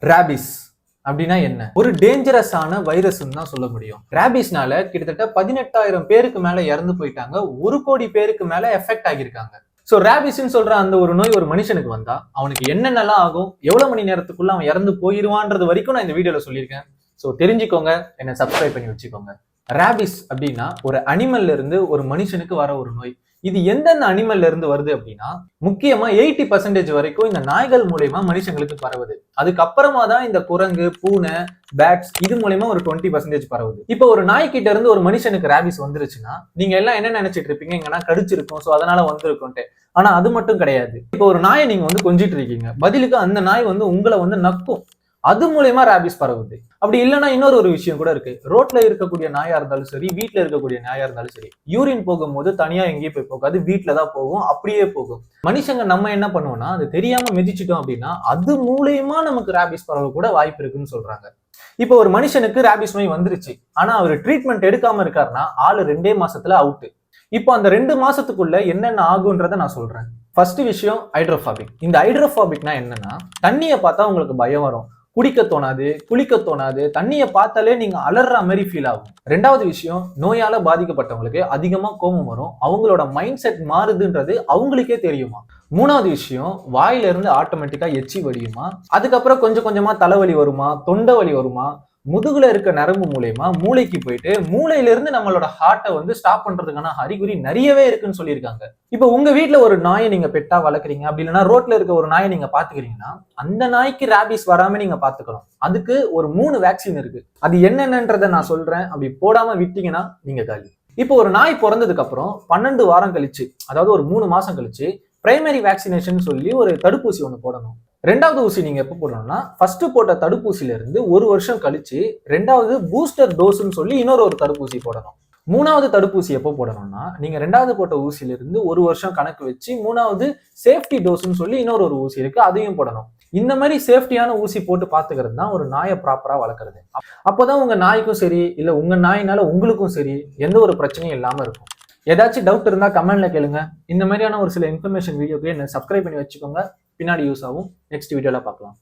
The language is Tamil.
ராபிஸ் அப்படின்னா என்ன? ஒரு டேஞ்சரஸான வைரஸ்ன்னு தான் சொல்ல முடியும். ராபிஸ்னால கிட்டத்தட்ட 18,000 பேருக்கு மேல இறந்து போயிட்டாங்க. 1 கோடி பேருக்கு மேல எஃபெக்ட் ஆகியிருக்காங்க. சோ ராபிஸ்ன்னு சொல்ற அந்த ஒரு நோய் ஒரு மனுஷனுக்கு வந்தா அவனுக்கு என்னென்னலாம் ஆகும், எவ்வளவு மணி நேரத்துக்குள்ள அவன் இறந்து போயிருவான்றது வரைக்கும் நான் இந்த வீடியோல சொல்லியிருக்கேன். சோ தெரிஞ்சுக்கோங்க, என்ன சப்ஸ்கிரைப் பண்ணி வச்சுக்கோங்க. ராபிஸ் அப்படின்னா ஒரு அனிமல்ல இருந்து ஒரு மனுஷனுக்கு வர ஒரு நோய். இது எந்தெந்த அனிமல்ல இருந்து வருது அப்படின்னா முக்கியமா 80% வரைக்கும் இந்த நாய்கள் மூலயமா மனுஷங்களுக்கு பரவுது. அதுக்கப்புறமா தான் இந்த குரங்கு, பூனை, பேட்ஸ் இது மூலயமா ஒரு 20% பரவுது. இப்போ ஒரு நாய்கிட்ட இருந்து ஒரு மனுஷனுக்கு ராபிஸ் வந்துருச்சுன்னா நீங்க எல்லாம் என்ன நினைச்சிட்டு இருப்பீங்க, எங்கன்னா கடிச்சிருக்கும், சோ அதனால வந்திருக்கும்ட்டு. ஆனா அது மட்டும் கிடையாது. இப்போ ஒரு நாயை நீங்க கொஞ்சிட்டு இருக்கீங்க, பதிலுக்கு அந்த நாய் உங்களை நக்கும். அது மூலயமா ராபிஸ் பரவுது. அப்படி இல்லைன்னா இன்னொரு ஒரு விஷயம் கூட இருக்கு. ரோட்ல இருக்கக்கூடிய நாயா இருந்தாலும் சரி, வீட்டுல இருக்கக்கூடிய நாயா இருந்தாலும் சரி, யூரின் போகும்போது தனியா எங்கேயும் போய் போகாது, வீட்டுல தான் போகும், அப்படியே போகும். மனுஷங்க நம்ம என்ன பண்ணுவோம்னா அது தெரியாம மிதிச்சிட்டோம் அப்படின்னா அது மூலயமா நமக்கு ராபிஸ் பரவ கூட வாய்ப்பு இருக்குன்னு சொல்றாங்க. இப்போ ஒரு மனுஷனுக்கு ராபிஸ் நோய் வந்துருச்சு, ஆனா அவர் ட்ரீட்மெண்ட் எடுக்காம இருக்காருன்னா ஆளு 2 மாசத்துல அவுட். இப்போ அந்த 2 மாசத்துக்குள்ள என்னென்ன ஆகுன்றத நான் சொல்றேன். ஃபர்ஸ்ட் விஷயம் ஹைட்ரோஃபாபிக். இந்த ஹைட்ரோஃபாபிக்னா என்னன்னா, தண்ணியை பார்த்தா உங்களுக்கு பயம் வரும், குடிக்க தோணாது, குளிக்க தோணாது, தண்ணியை பார்த்தாலே நீங்க அலற மாதிரி ஃபீல் ஆகும். 2வது விஷயம், நோயால பாதிக்கப்பட்டவங்களுக்கு அதிகமா கோபம் வரும், அவங்களோட மைண்ட் செட் மாறுதுன்றது அவங்களுக்கே தெரியுமா. 3வது விஷயம், வாயில இருந்து ஆட்டோமேட்டிக்கா எச்சி வடியுமா. அதுக்கப்புறம் கொஞ்சம் கொஞ்சமா தலைவலி வருமா, தொண்டை வலி வருமா, முதுகுல இருக்க நரம்பு மூலயமா மூளைக்கு போயிட்டு மூளையில இருந்து நம்மளோட ஹார்ட்டை ஸ்டாப் பண்றதுக்கான அறிகுறி நிறையவே இருக்குன்னு சொல்லியிருக்காங்க. இப்போ உங்க வீட்டுல ஒரு நாயை நீங்க பெட்டா வளர்க்குறீங்க, அப்படி இல்லைன்னா ரோட்ல இருக்க ஒரு நாயை நீங்க பாத்துக்கிறீங்கன்னா அந்த நாய்க்கு ராபிஸ் வராம நீங்க பாத்துக்கணும். அதுக்கு ஒரு 3 வேக்சின் இருக்கு. அது என்னென்னன்றதை நான் சொல்றேன். அப்படி போடாம விட்டீங்கன்னா நீங்க காலி. இப்போ ஒரு நாய் பிறந்ததுக்கு அப்புறம் 12 வாரம் கழிச்சு, அதாவது ஒரு 3 மாசம் கழிச்சு பிரைமரி வேக்சினேஷன் சொல்லி ஒரு தடுப்பூசி ஒண்ணு போடணும். 2வது ஊசி நீங்க எப்ப போடணும்னா, ஃபர்ஸ்ட் போட்ட தடுப்பூசியில இருந்து 1 வருஷம் கழிச்சு 2வது பூஸ்டர் டோஸ்ன்னு சொல்லி இன்னொரு தடுப்பூசி போடணும். 3வது தடுப்பூசி எப்போ போடணும்னா, நீங்க 2வது போட்ட ஊசியில இருந்து 1 வருஷம் கணக்கு வச்சு 3வது சேஃப்டி டோஸ்ன்னு சொல்லி இன்னொரு ஊசி இருக்கு, அதையும் போடணும். இந்த மாதிரி சேஃப்டியான ஊசி போட்டு பாத்துக்கிறது தான் ஒரு நாயை ப்ராப்பரா வளர்க்கறது. அப்போதான் உங்க நாய்க்கும் சரி, இல்ல உங்க நாயினால உங்களுக்கும் சரி எந்த ஒரு பிரச்சனையும் இல்லாம இருக்கும். ஏதாச்சும் டவுட் இருந்தா கமெண்ட்ல கேளுங்க. இந்த மாதிரியான ஒரு சில இன்ஃபர்மேஷன் வீடியோக்கு என்ன சப்ஸ்கிரைப் பண்ணி வச்சுக்கோங்க. பின்னாடி யூஸ் ஆகும். நெக்ஸ்ட் வீடியோல பார்க்கலாம்.